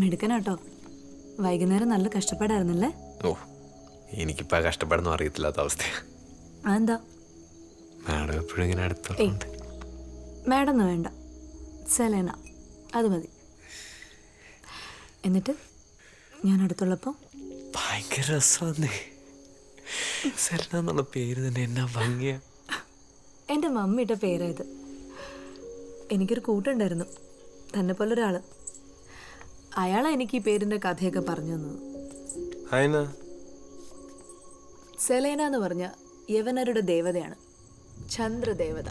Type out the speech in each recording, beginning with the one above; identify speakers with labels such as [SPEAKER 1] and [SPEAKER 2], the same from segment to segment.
[SPEAKER 1] മിടുക്കനാട്ടോ. വൈകുന്നേരം നല്ല കഷ്ടപ്പാടായിരുന്നല്ലേ?
[SPEAKER 2] ഓ, എനിക്കിപ്പോൾ കഷ്ടപ്പാടൊന്നും അറിയത്തില്ലാത്ത അവസ്ഥയാണ്.
[SPEAKER 1] അതെന്താ?
[SPEAKER 2] മാഡം എപ്പോഴും ഇങ്ങനെ അടുത്തുണ്ട്.
[SPEAKER 1] മാഡം ഒന്നും വേണ്ട, സെലേന അത് മതി. എന്നിട്ട് ഞാൻ അടുത്തുള്ളപ്പോൾ
[SPEAKER 2] ഭയങ്കര രസമാന്നേ. സെലന എന്നുള്ള പേര് തന്നെ എന്നാ ഭംഗിയാ.
[SPEAKER 1] എൻ്റെ മമ്മി ഇട്ട പേരായത്. എനിക്കൊരു കൂട്ടുണ്ടായിരുന്നു, തന്നെ പോലെ ഒരാൾ. അയാളാ എനിക്ക് ഈ പേരിൻ്റെ കഥയൊക്കെ പറഞ്ഞു തന്നത്. സെലേന എന്ന് പറഞ്ഞ യവനരുടെ ദേവതയാണ്, ചന്ദ്രദേവത.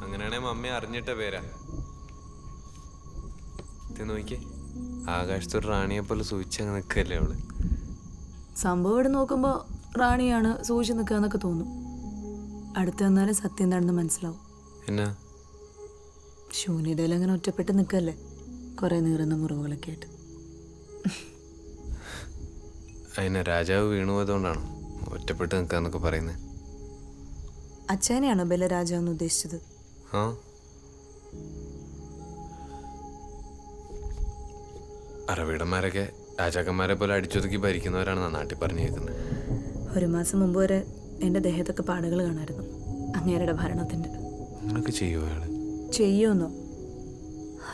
[SPEAKER 2] അങ്ങനെയാണെ മമ്മി അറിഞ്ഞിട്ട പേരാ. നോക്കിയേ, ആകാശത്തൊരു റാണിയെ പോലെ സൂചിച്ചങ്ങ് നിൽക്കല്ലേ അവള്.
[SPEAKER 1] സംഭവം ഇവിടെ നോക്കുമ്പോൾ റാണിയാണ് സൂചിച്ച് നിൽക്കുക എന്നൊക്കെ തോന്നും. അടുത്ത് വന്നാലും സത്യം എന്താണെന്ന് മനസ്സിലാവും.
[SPEAKER 2] എന്നാ
[SPEAKER 1] ശൂന്യതയിൽ അങ്ങനെ ഒറ്റപ്പെട്ട് നിൽക്കല്ലേ, കുറേ നീറുന്ന മുറിവുകളൊക്കെ ആയിട്ട്.
[SPEAKER 2] അതിനെ രാജാവ് വീണുപോയതുകൊണ്ടാണോ ഒറ്റപ്പെട്ട് നിൽക്കാന്നൊക്കെ പറയുന്നത്?
[SPEAKER 1] അച്ഛനെയാണോ ബലരാജാവ് എന്ന് ഉദ്ദേശിച്ചത്?
[SPEAKER 2] ആ, അറബിടന്മാരൊക്കെ രാജാക്കന്മാരെ പോലെ അടിച്ചൊതുക്കി ഭരിക്കുന്നവരാണ് നാട്ടിൽ പറഞ്ഞു കേൾക്കുന്നത്.
[SPEAKER 1] 1 മാസം മുമ്പ് വരെ എൻ്റെ ദേഹത്തൊക്കെ പാടുകൾ കാണായിരുന്നു അങ്ങേരുടെ ഭരണത്തിൻ്റെ.
[SPEAKER 2] അങ്ങനൊക്കെ ചെയ്യുമോ അയാൾ?
[SPEAKER 1] ചെയ്യുമെന്നോ?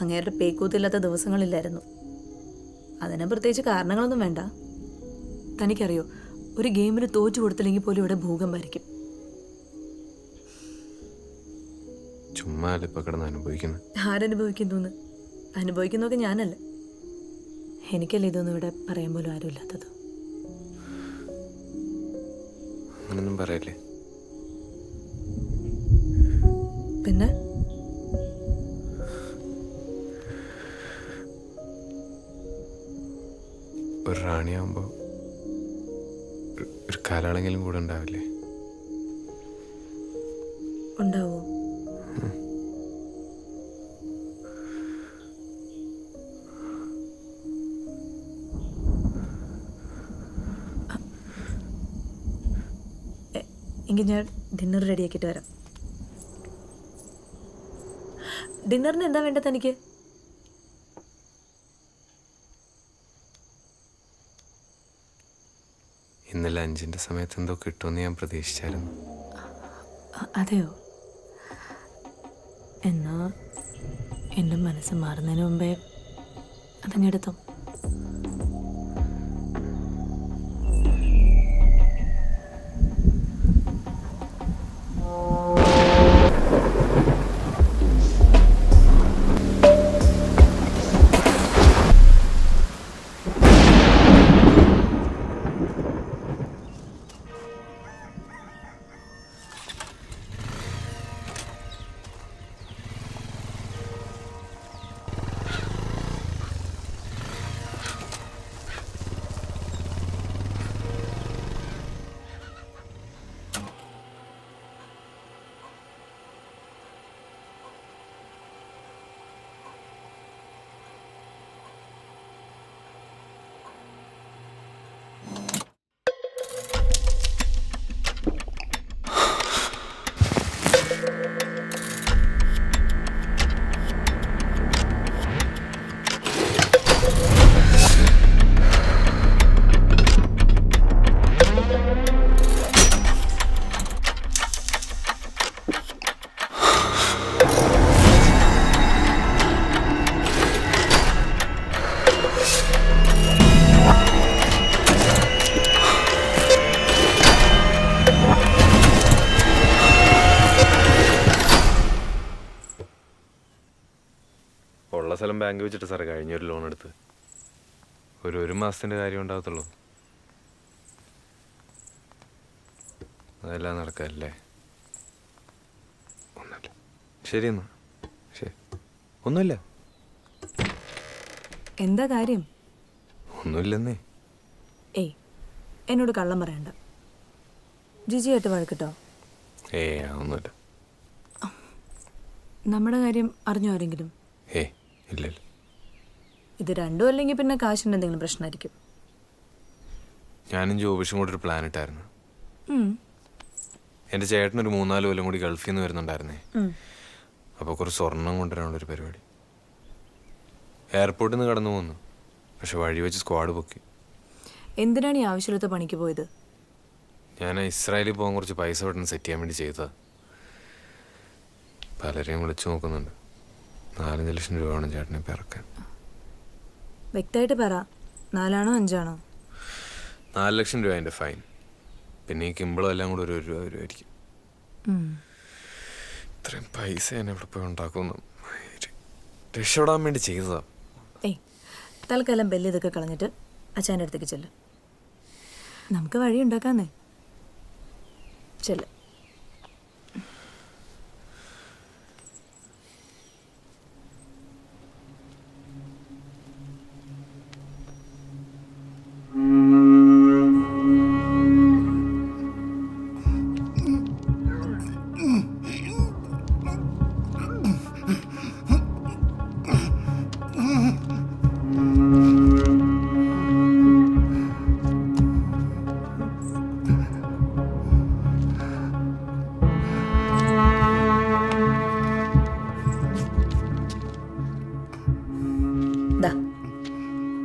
[SPEAKER 1] അങ്ങേരുടെ പേക്കൂത്തില്ലാത്ത ദിവസങ്ങളില്ലായിരുന്നു. അതിന് പ്രത്യേകിച്ച് കാരണങ്ങളൊന്നും വേണ്ട. തനിക്കറിയോ, ഒരു ഗെയിമിന് തോറ്റു കൊടുത്തില്ലെങ്കിൽ പോലും ഇവിടെ ഭൂകമ്പായിരിക്കും.
[SPEAKER 2] ചുമ്മാ ഇപ്പൊ കിടന്ന് അനുഭവിക്കുന്നത്.
[SPEAKER 1] ആരനുഭവിക്കുന്നു? അനുഭവിക്കുന്നതൊക്കെ ഞാനല്ലേ. എനിക്കല്ലേ ഇതൊന്നും ഇവിടെ പറയാൻ പോലും ആരും ഇല്ലാത്തത്.
[SPEAKER 2] അങ്ങനൊന്നും പറയല്ലേ.
[SPEAKER 1] പിന്നെ
[SPEAKER 2] ഒരു റാണിയാകുമ്പോ ഒരു കാലാളെങ്കിലും കൂടെ ഉണ്ടാവില്ലേ?
[SPEAKER 1] ഉണ്ടാവോ? എങ്കിൽ ഞാൻ ഡിന്നർ റെഡിയാക്കിയിട്ട് വരാം. ഡിന്നറിന് എന്താ വേണ്ടത് തനിക്ക്?
[SPEAKER 2] ഇന്നലെ 5-ന്റെ സമയത്ത് എന്തോ കിട്ടുമെന്ന് ഞാൻ പ്രതീക്ഷിച്ചായിരുന്നു.
[SPEAKER 1] അതെയോ? എന്നാ എൻ്റെ മനസ്സ് മാറുന്നതിന് മുമ്പേ അതങ്ങെടുത്തോ.
[SPEAKER 2] ഉള്ള സ്ഥലം ബാങ്ക് വെച്ചിട്ട് സാറേ കഴിഞ്ഞൊരു ലോൺ എടുത്ത് ഒരു മാസത്തിൻ്റെ കാര്യം ഉണ്ടാകത്തുള്ളൂ. അതെല്ലാം നടക്കല്ലേ? ഒന്നുമില്ല. ശരി എന്നാ, ശരി. ഒന്നുമില്ല.
[SPEAKER 1] എന്താ കാര്യം?
[SPEAKER 2] ഒന്നുമില്ലെന്നേ.
[SPEAKER 1] ഏയ്, എന്നോട് കള്ളം പറയണ്ട. ജിജിയായിട്ട് വഴക്കിട്ടോ?
[SPEAKER 2] ഒന്നുമില്ല.
[SPEAKER 1] നമ്മുടെ കാര്യം അറിഞ്ഞോ ആരെങ്കിലും?
[SPEAKER 2] ഇല്ല.
[SPEAKER 1] ഇത് രണ്ടും അല്ലെങ്കിൽ പിന്നെ കാശിൻ്റെ എന്തെങ്കിലും പ്രശ്നമായിരിക്കും.
[SPEAKER 2] ഞാനും ജോബിഷും കൂടെ ഒരു പ്ലാൻ ഇട്ടായിരുന്നു. എൻ്റെ ചേട്ടനൊരു 3-4 കൊല്ലം കൂടി ഗൾഫിൽ നിന്ന് വരുന്നുണ്ടായിരുന്നേ. അപ്പോൾ കുറച്ച് സ്വർണം കൊണ്ടുവരാനുള്ളൊരു പരിപാടി. എയർപോർട്ടിൽ നിന്ന് കടന്നു പോന്നു. പക്ഷെ വഴി വെച്ച് സ്ക്വാഡ് പൊക്കി.
[SPEAKER 1] എന്തിനാണ് ഈ ആവശ്യമില്ലാത്ത പണിക്ക് പോയത്?
[SPEAKER 2] ഞാൻ ഇസ്രായേലിൽ പോകാൻ കുറച്ച് പൈസ പെട്ടെന്ന് സെറ്റ് ചെയ്യാൻ വേണ്ടി ചെയ്തതാ. പലരെയും വിളിച്ചു നോക്കുന്നുണ്ട്. 4-5 ലക്ഷം രൂപ വേണം ചേട്ടനെ ഇപ്പം ഇറക്കാൻ.
[SPEAKER 1] വ്യക്തമായിട്ട് പറ, 4 ആണോ 5 ആണോ?
[SPEAKER 2] 4 ലക്ഷം രൂപ എൻ്റെ ഫൈൻ. പിന്നെ ഈ കിമ്പിളും എല്ലാം കൂടെ ഒരു 1 രൂപ വരുമായിരിക്കും. ഇത്രയും പൈസ ഞാൻ എവിടെ പോയി ഉണ്ടാക്കുന്നു. രക്ഷപ്പെടാൻ വേണ്ടി ചെയ്തതാ.
[SPEAKER 1] ഏയ്, തൽക്കാലം ബെല്ല് ഇതൊക്കെ കളഞ്ഞിട്ട് അച്ഛൻ്റെ അടുത്തേക്ക് ചെല്ല്. നമുക്ക് വഴി ഉണ്ടാക്കാന്നേ. ചെല്ല്.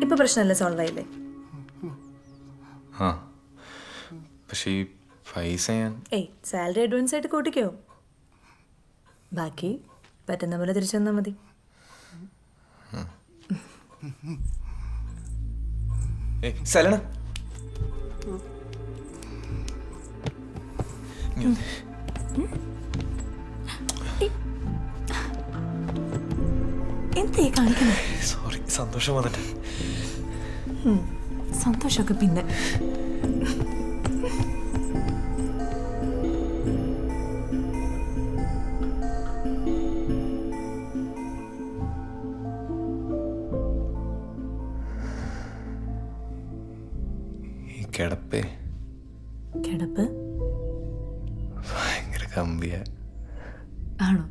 [SPEAKER 1] ഇപ്പൊ പ്രശ്നമല്ലേ, സോൾവ് ആയില്ലേ?
[SPEAKER 2] ആ, പക്ഷേ ഈ പൈസ ഞാൻ
[SPEAKER 1] ഏയ്, സാലറി അഡ്വാൻസ് ആയിട്ട് കൂട്ടിക്കോ. ബാക്കി പറ്റുന്ന പോലെ തിരിച്ചു തന്നാൽ മതി.
[SPEAKER 2] സലണ
[SPEAKER 1] എന്തേ കാണിക്കുന്നത്?
[SPEAKER 2] സോറി, സന്തോഷം വന്നിട്ട്.
[SPEAKER 1] സന്തോഷമൊക്കെ പിന്നെ.
[SPEAKER 2] ഈ കിടപ്പ് ഭയങ്കര കമ്പിയ
[SPEAKER 1] ആണോ?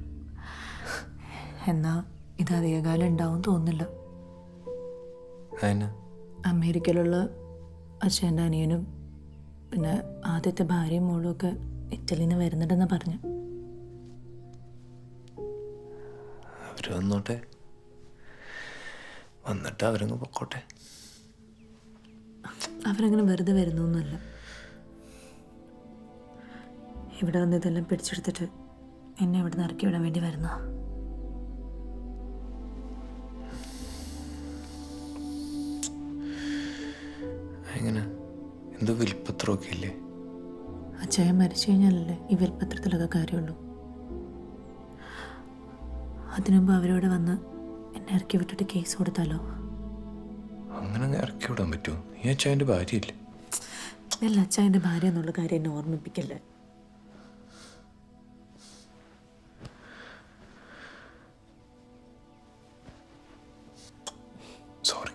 [SPEAKER 1] എന്നാ ഇത് അധികകാലം ഉണ്ടാവും തോന്നില്ല. അമേരിക്കയിലുള്ള അച്ഛൻ്റെ അനിയനും പിന്നെ ആദ്യത്തെ ഭാര്യയും മോളും ഒക്കെ ഇറ്റലിയിൽ നിന്ന് വരുന്നുണ്ടെന്ന് പറഞ്ഞു.
[SPEAKER 2] അവർ വന്നോട്ടെ, വന്നിട്ട് അവരങ്ങ് പൊക്കോട്ടെ.
[SPEAKER 1] അവരങ്ങനെ വെറുതെ വരുന്നൊന്നുമല്ല. ഇവിടെ വന്ന് ഇതെല്ലാം പിടിച്ചെടുത്തിട്ട് എന്നെ ഇവിടെ നിന്ന് ഇറക്കി വിടാൻ വേണ്ടി വരുന്ന.
[SPEAKER 2] എങ്ങനെ, എന്തോ വിൽപ്പത്രമൊക്കെ ഇല്ലേ?
[SPEAKER 1] അച്ഛൻ മരിച്ചു കഴിഞ്ഞാലല്ലേ ഈ വിൽപ്പത്രത്തിലൊക്കെ കാര്യമുള്ളൂ. അതിനുമുമ്പ് അവരോട് വന്ന് എന്നെ ഇറക്കി വിട്ടിട്ട് കേസ് കൊടുത്താലോ?
[SPEAKER 2] അങ്ങനെ ഇറക്കി വിടാൻ പറ്റുമോ? ഈ അച്ഛൻ്റെ ഭാര്യയില്ലേ?
[SPEAKER 1] അല്ല, അച്ഛൻ്റെ ഭാര്യ എന്നുള്ള കാര്യം എന്നെ ഓർമ്മിപ്പിക്കല്ലേ.
[SPEAKER 2] സോറി.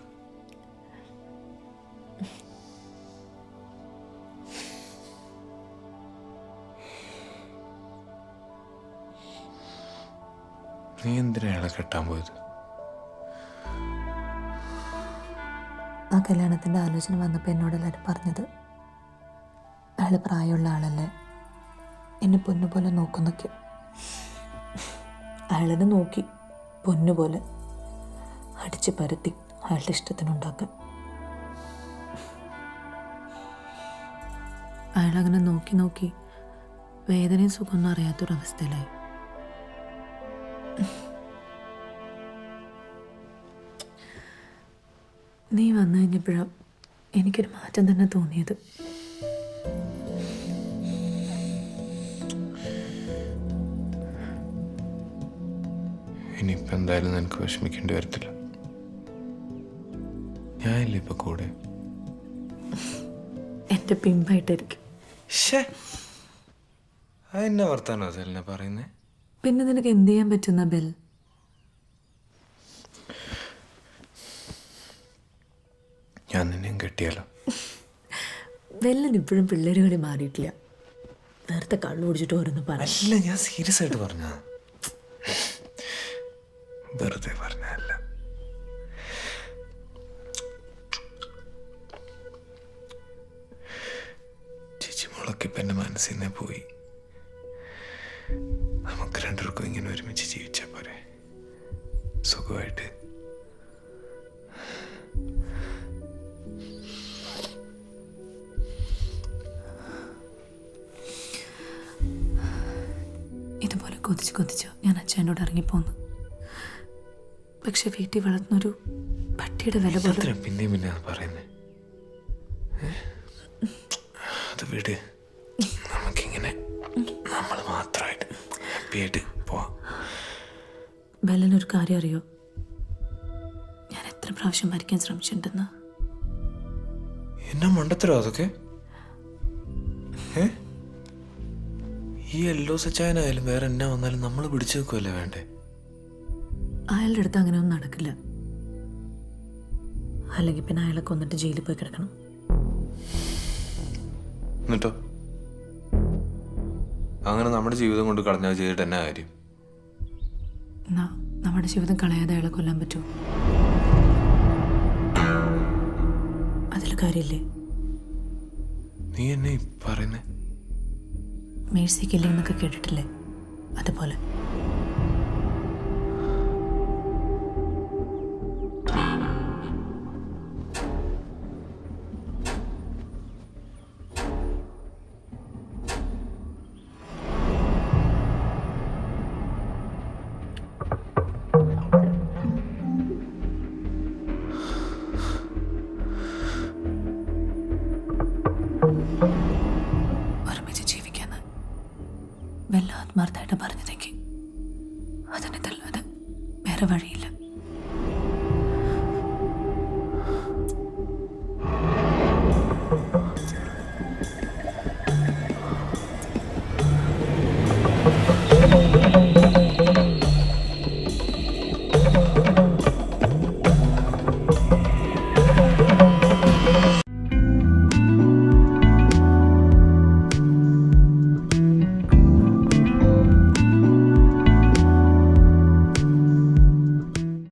[SPEAKER 2] നീ എന്തിനാ അയാളെ കെട്ടാൻ പോയത്?
[SPEAKER 1] ആ കല്യാണത്തിൻ്റെ ആലോചന വന്നപ്പോൾ എന്നോട് എല്ലാവരും പറഞ്ഞത്, അയാൾ പ്രായമുള്ള ആളല്ലേ, എന്നെ പൊന്നുപോലെ നോക്കുന്നൊക്കെ. അയാളെന്നെ നോക്കി പൊന്നുപോലെ അടിച്ച് പരത്തി അയാളുടെ ഇഷ്ടത്തിനുണ്ടാക്കാൻ. അയാളങ്ങനെ നോക്കി നോക്കി വേദനയും സുഖമൊന്നും അറിയാത്തൊരവസ്ഥയിലായി. നീ വന്നു കഴിഞ്ഞപ്പോഴാണ് എനിക്കൊരു മാറ്റം തന്നെ തോന്നിയത്.
[SPEAKER 2] ഇനിയിപ്പോൾ എന്തായാലും നിനക്ക് വിഷമിക്കേണ്ടി വരത്തില്ല. ഞാനില്ലേ ഇപ്പൊ കൂടെ.
[SPEAKER 1] എൻ്റെ പിമ്പായിട്ടായിരിക്കും.
[SPEAKER 2] അതെന്നെ വർത്താനോ അതെന്നെ പറയുന്നേ?
[SPEAKER 1] പിന്നെ നിനക്ക് എന്ത് ചെയ്യാൻ പറ്റുന്ന ബെൽ?
[SPEAKER 2] ഞാൻ നിന്നെയും കെട്ടിയാലോ?
[SPEAKER 1] ബെല്ലിന് ഇപ്പോഴും പിള്ളേര് കളി മാറിയിട്ടില്ല. നേരത്തെ കള്ളു കുടിച്ചിട്ട് ഓരോന്ന് പറഞ്ഞു.
[SPEAKER 2] അല്ല, ഞാൻ സീരിയസ് ആയിട്ട് പറഞ്ഞ, വെറുതെ പറഞ്ഞല്ല. ചേച്ചി മോളൊക്കെ ഇപ്പം എൻ്റെ മനസ്സിൽ നിന്നേ പോയി. രണ്ടുപേർക്കും ഇങ്ങനെ ഒരുമിച്ച് ജീവിച്ചാൽ പോരെ, സുഖമായിട്ട്.
[SPEAKER 1] ഇതുപോലെ കൊതിച്ച് കൊതിച്ച് ഞാൻ അച്ഛനോട് ഇറങ്ങിപ്പോന്നു. പക്ഷെ വീട്ടിൽ വളർത്തുന്നൊരു പട്ടിയുടെ വില പോലെ.
[SPEAKER 2] പിന്നെയും പിന്നെ അത് പറയുന്നേ, അത് വിട്. നമുക്കിങ്ങനെ നമ്മൾ മാത്രമായിട്ട് ഹാപ്പി ആയിട്ട് പോവാം.
[SPEAKER 1] ബെല്ലനൊരു കാര്യം അറിയോ, ഞാൻ എത്ര പ്രാവശ്യം മരിക്കാൻ ശ്രമിച്ചിട്ടുണ്ടെന്ന്.
[SPEAKER 2] എന്നാ മണ്ടത്തരോ അതൊക്കെ? ഈ യെല്ലോ സച്ചായനായാലും വേറെ എന്നാ വന്നാലും നമ്മൾ പിടിച്ചു വെക്കുമല്ലേ വേണ്ടേ?
[SPEAKER 1] അയാളുടെ അടുത്ത് അങ്ങനെ ഒന്നും നടക്കില്ല. അല്ലെങ്കിൽ പിന്നെ അയാളെ കൊന്നിട്ട് ജയിലിൽ പോയി കിടക്കണം.
[SPEAKER 2] എന്നിട്ടോ അങ്ങനെ നമ്മുടെ ജീവിതം കൊണ്ട് കളഞ്ഞാൽ ചെയ്തിട്ട് എന്നാ കാര്യം?
[SPEAKER 1] എന്നാ നമ്മുടെ ജീവിതം കളയാതെ അയാളെ കൊല്ലാൻ പറ്റുമോ? അതിൽ കാര്യമില്ലേ?
[SPEAKER 2] നീ എന്നെ പറയുന്നേ?
[SPEAKER 1] മേഴ്സി കില്ലിംഗ് എന്നൊക്കെ കേട്ടിട്ടില്ലേ? അതുപോലെ. ഒരുമിച്ച് ജീവിക്കാന്ന് വല്ല ആത്മാർത്ഥമായിട്ട് പറഞ്ഞതെങ്കിൽ അതിനെ തല്ലാതെ വേറെ വഴി